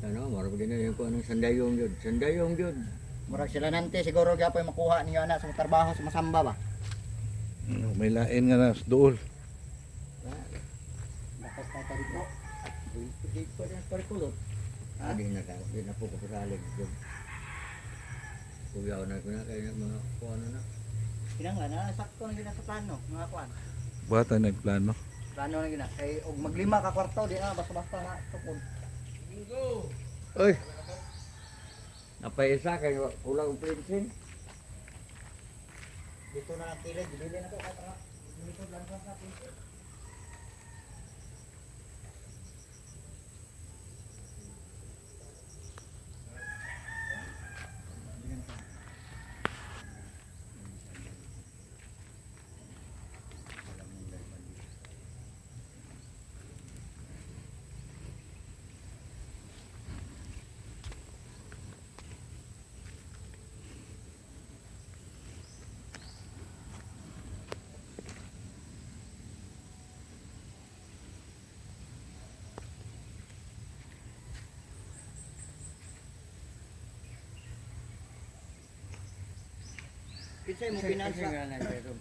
Ano, marami ganyan ko anong sandayong yun. Sandayong yun. Murag sila nante siguro gyapon makuha ninyo ana sa trabaho sa Masamba ba. May lain nga na sa duol. Dapat ta dito. Hindi ko na parkulot. Di na po ko pasalig. Kuyaw na ko na kaya mga kuha na. Kinanglan na sakto na gina sa plano mga kuan. Bata nagplano. Plano na gina kay og maglima ka kwarto di na basta-basta na tukod. Oy, Napaisa kay kulang ang prinsin. Dito na ang kilid, dili na to katra. Dito lang sa pinto. Kinsay mo pinansa? Kasi nga na itong